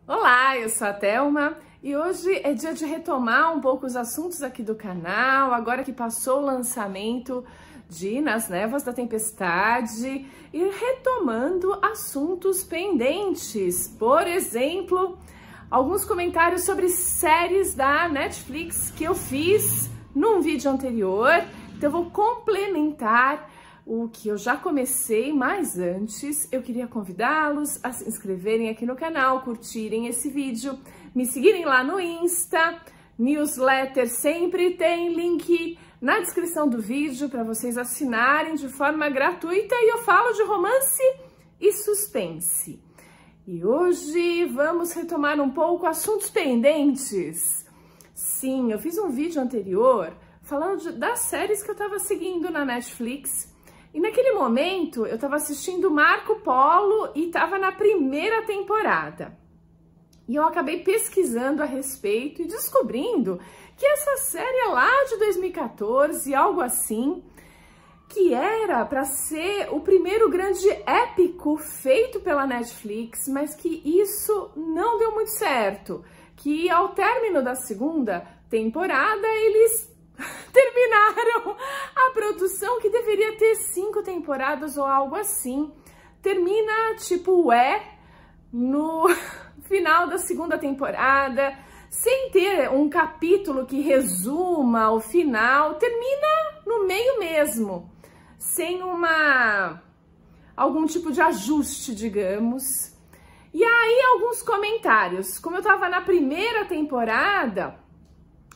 Olá, eu sou a Thelma e hoje é dia de retomar um pouco os assuntos aqui do canal, agora que passou o lançamento de Nas Névoas da Tempestade e retomando assuntos pendentes. Por exemplo, alguns comentários sobre séries da Netflix que eu fiz num vídeo anterior, então eu vou complementar o que eu já comecei, mas antes eu queria convidá-los a se inscreverem aqui no canal, curtirem esse vídeo, me seguirem lá no Insta, newsletter sempre tem link na descrição do vídeo para vocês assinarem de forma gratuita e eu falo de romance e suspense. E hoje vamos retomar um pouco assuntos pendentes. Sim, eu fiz um vídeo anterior falando das séries que eu estava seguindo na Netflix. E naquele momento eu estava assistindo Marco Polo e estava na primeira temporada. E eu acabei pesquisando a respeito e descobrindo que essa série é lá de 2014, algo assim, que era para ser o primeiro grande épico feito pela Netflix, mas que isso não deu muito certo. Que ao término da segunda temporada eles terminaram a produção, que deveria ter 5 temporadas ou algo assim. Termina tipo no final da segunda temporada, sem ter um capítulo que resuma o final, termina no meio mesmo, sem algum tipo de ajuste, digamos. E aí alguns comentários, como eu tava na primeira temporada,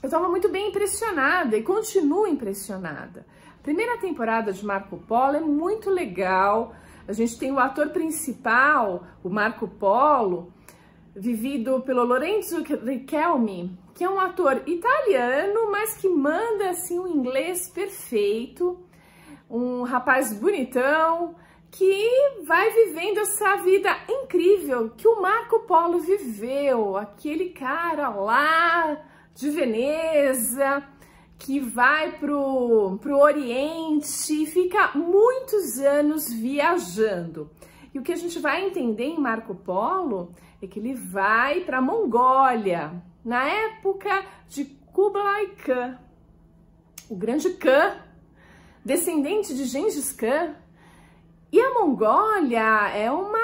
eu estava muito bem impressionada e continuo impressionada. A primeira temporada de Marco Polo é muito legal. A gente tem o ator principal, o Marco Polo, vivido pelo Lorenzo Richelmi, que é um ator italiano, mas que manda assim um inglês perfeito. Um rapaz bonitão que vai vivendo essa vida incrível que o Marco Polo viveu. Aquele cara lá de Veneza, que vai pro Oriente e fica muitos anos viajando. E o que a gente vai entender em Marco Polo é que ele vai para a Mongólia, na época de Kublai Khan, o grande Khan, descendente de Gengis Khan. E a Mongólia é uma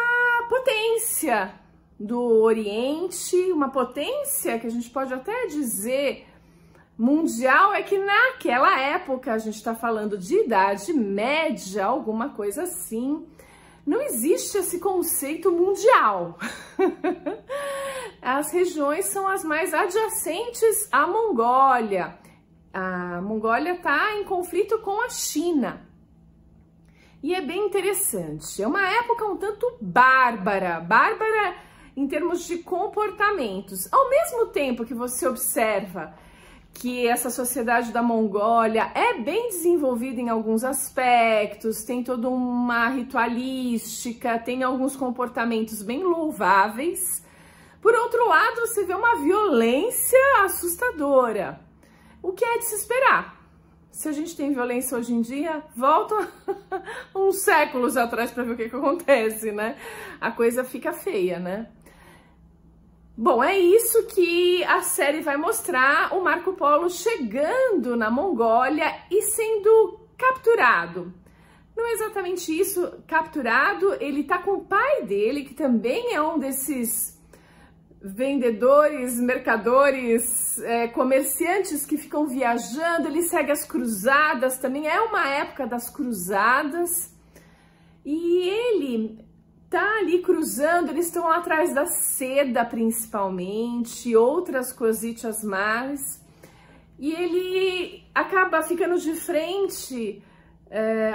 potência do Oriente, uma potência que a gente pode até dizer mundial, é que naquela época, a gente está falando de Idade Média, alguma coisa assim, não existe esse conceito mundial. As regiões são as mais adjacentes à Mongólia. A Mongólia está em conflito com a China. E é bem interessante, é uma época um tanto bárbara em termos de comportamentos. Ao mesmo tempo que você observa que essa sociedade da Mongólia é bem desenvolvida em alguns aspectos, tem toda uma ritualística, tem alguns comportamentos bem louváveis, por outro lado você vê uma violência assustadora, o que é de se esperar. Se a gente tem violência hoje em dia, volta uns séculos atrás para ver o que acontece, né? A coisa fica feia, né? Bom, é isso que a série vai mostrar, o Marco Polo chegando na Mongólia e sendo capturado. Não é exatamente isso, capturado, ele tá com o pai dele, que também é um desses vendedores, mercadores, comerciantes que ficam viajando, ele segue as cruzadas, também é uma época das cruzadas, e ele tá ali cruzando, eles estão atrás da seda principalmente, outras cositas mais, e ele acaba ficando de frente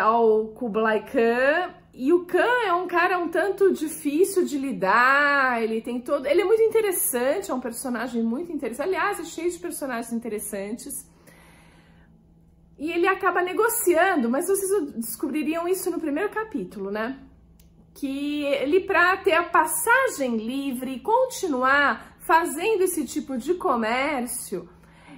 ao Kublai Khan, e o Khan é um cara um tanto difícil de lidar, ele é muito interessante, é um personagem muito interessante, aliás, é cheio de personagens interessantes, e ele acaba negociando, mas vocês descobririam isso no primeiro capítulo, né? Que ele, para ter a passagem livre e continuar fazendo esse tipo de comércio,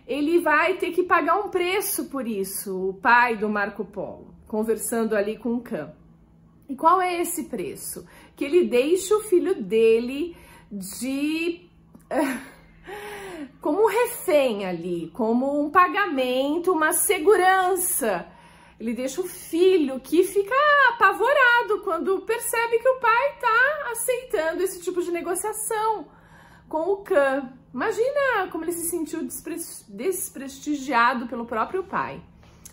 ele vai ter que pagar um preço por isso, o pai do Marco Polo, conversando ali com o Khan. E qual é esse preço? Que ele deixa o filho dele como um refém ali, como um pagamento, uma segurança. Ele deixa o filho que fica apavorado quando percebe que o pai está aceitando esse tipo de negociação com o Khan. Imagina como ele se sentiu desprestigiado pelo próprio pai.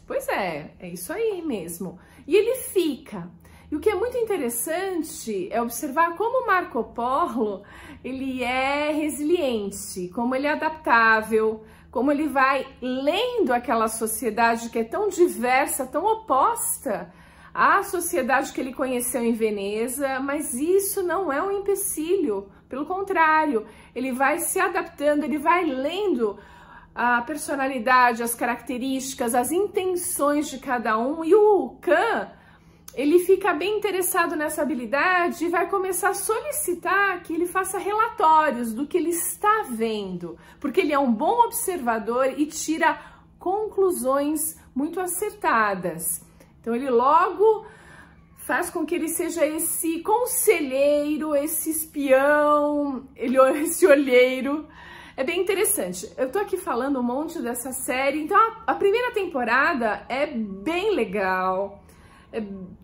Pois é isso aí mesmo. E ele fica. E o que é muito interessante é observar como Marco Polo, ele é resiliente, como ele é adaptável, como ele vai lendo aquela sociedade que é tão diversa, tão oposta à sociedade que ele conheceu em Veneza, mas isso não é um empecilho, pelo contrário, ele vai se adaptando, ele vai lendo a personalidade, as características, as intenções de cada um, e o Khan, ele fica bem interessado nessa habilidade e vai começar a solicitar que ele faça relatórios do que ele está vendo, porque ele é um bom observador e tira conclusões muito acertadas. Então ele logo faz com que ele seja esse conselheiro, esse espião, esse olheiro. É bem interessante. Eu tô aqui falando um monte dessa série, então a primeira temporada é bem legal.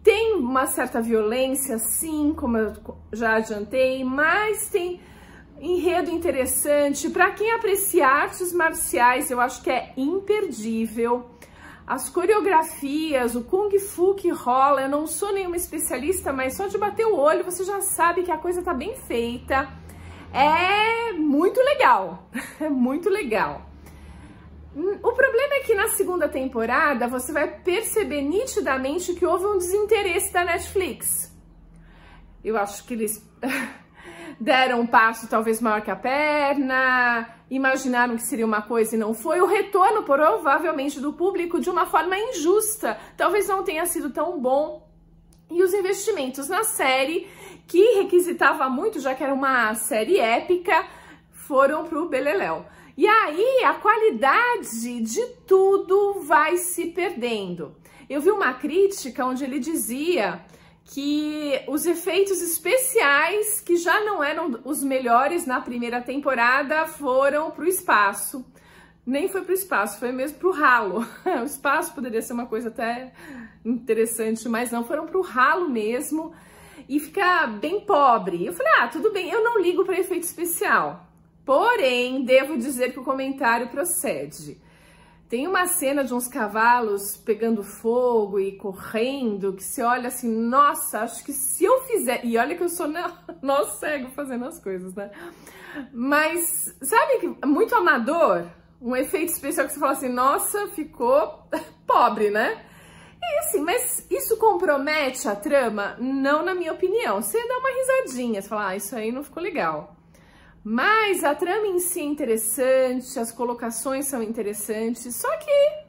Tem uma certa violência, sim, como eu já adiantei, mas tem enredo interessante. Para quem aprecia artes marciais, eu acho que é imperdível. As coreografias, o Kung Fu que rola, eu não sou nenhuma especialista, mas só de bater o olho você já sabe que a coisa tá bem feita. É muito legal, é muito legal. O problema é que na segunda temporada você vai perceber nitidamente que houve um desinteresse da Netflix. Eu acho que eles deram um passo talvez maior que a perna, imaginaram que seria uma coisa e não foi. O retorno provavelmente do público de uma forma injusta, talvez não tenha sido tão bom. E os investimentos na série, que requisitava muito, já que era uma série épica, foram pro beleléu. E aí a qualidade de tudo vai se perdendo. Eu vi uma crítica onde ele dizia que os efeitos especiais, que já não eram os melhores na primeira temporada, foram pro espaço. Nem foi pro espaço, foi mesmo pro ralo. O espaço poderia ser uma coisa até interessante, mas não, foram pro ralo mesmo e fica bem pobre. Eu falei, tudo bem, eu não ligo para efeito especial. Porém, devo dizer que o comentário procede. Tem uma cena de uns cavalos pegando fogo e correndo, que você olha assim, nossa, acho que se eu fizer... E olha que eu sou nosso cego fazendo as coisas, né? Mas, sabe que muito amador? Um efeito especial que você fala assim, nossa, ficou pobre, né? E assim, mas isso compromete a trama? Não, na minha opinião. Você dá uma risadinha, você fala, isso aí não ficou legal. Mas a trama em si é interessante, as colocações são interessantes, só que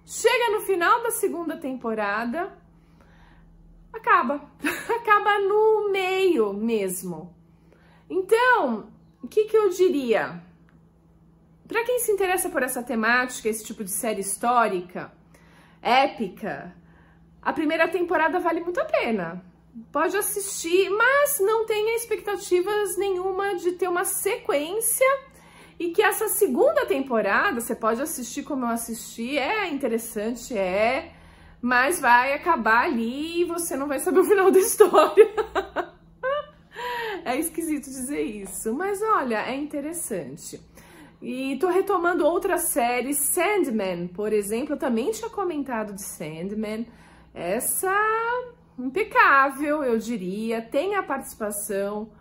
chega no final da segunda temporada, acaba no meio mesmo. Então, o que eu diria? Para quem se interessa por essa temática, esse tipo de série histórica, épica, a primeira temporada vale muito a pena. Pode assistir, mas não tenha expectativas nenhuma de ter uma sequência, e que essa segunda temporada, você pode assistir como eu assisti, é interessante, mas vai acabar ali e você não vai saber o final da história. É esquisito dizer isso, mas olha, é interessante. E tô retomando outras séries, Sandman, por exemplo, eu também tinha comentado de Sandman, essa... impecável, eu diria, tem a participação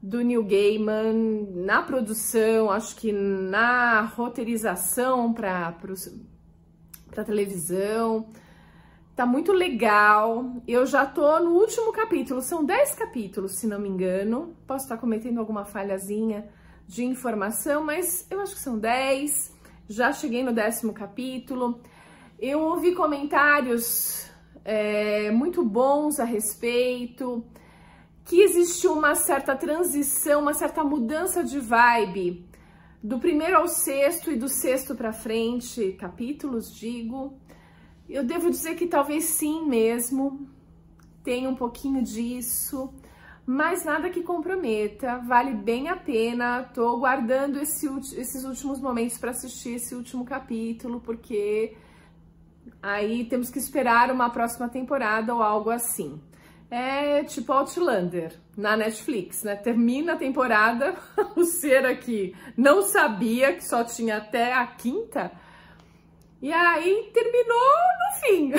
do Neil Gaiman na produção, acho que na roteirização para televisão, tá muito legal. Eu já tô no último capítulo, são 10 capítulos, se não me engano, posso estar cometendo alguma falhazinha de informação, mas eu acho que são 10, já cheguei no 10º capítulo. Eu ouvi comentários muito bons a respeito, que existe uma certa transição, uma certa mudança de vibe do primeiro ao sexto e do sexto para frente, capítulos, digo. Eu devo dizer que talvez sim mesmo, tem um pouquinho disso, mas nada que comprometa, vale bem a pena. Tô guardando esses últimos momentos para assistir esse último capítulo, porque aí temos que esperar uma próxima temporada ou algo assim. É tipo Outlander na Netflix, né? Termina a temporada, o ser aqui não sabia que só tinha até a 5ª, e aí terminou no fim,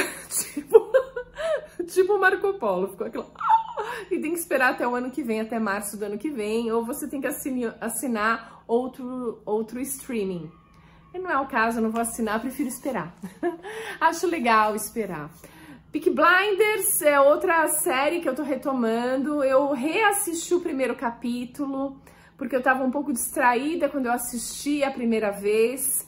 tipo Marco Polo, ficou aquilo. E tem que esperar até o ano que vem, até março do ano que vem, ou você tem que assinar outro streaming. E não é o caso, eu não vou assinar, prefiro esperar. Acho legal esperar. Peaky Blinders é outra série que eu tô retomando. Eu reassisti o primeiro capítulo, porque eu tava um pouco distraída quando eu assisti a primeira vez.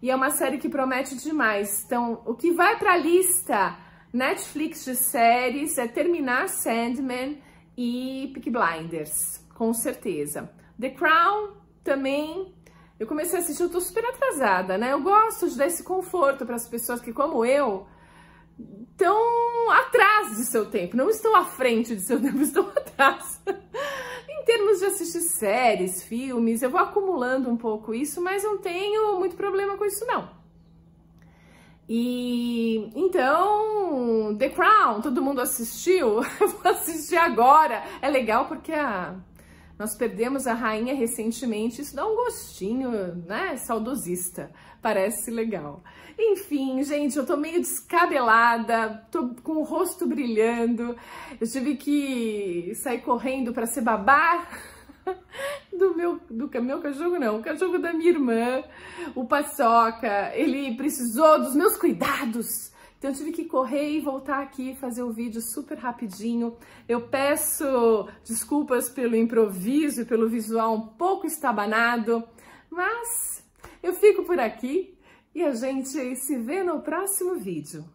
E é uma série que promete demais. Então, o que vai pra lista Netflix de séries é terminar Sandman e Peaky Blinders, com certeza. The Crown também. Eu comecei a assistir, eu tô super atrasada, né? Eu gosto de dar esse conforto para as pessoas que, como eu, estão atrás de seu tempo. Não estão à frente de seu tempo, estão atrás. Em termos de assistir séries, filmes, eu vou acumulando um pouco isso, mas não tenho muito problema com isso, não. E então, The Crown, todo mundo assistiu? Eu vou assistir agora. É legal porque nós perdemos a rainha recentemente, isso dá um gostinho, né, saudosista, parece legal. Enfim, gente, eu tô meio descabelada, tô com o rosto brilhando, eu tive que sair correndo para ser babá do meu cachorro, não, o cachorro da minha irmã, o Paçoca, ele precisou dos meus cuidados. Então eu tive que correr e voltar aqui e fazer o vídeo super rapidinho. Eu peço desculpas pelo improviso e pelo visual um pouco estabanado, mas eu fico por aqui e a gente se vê no próximo vídeo.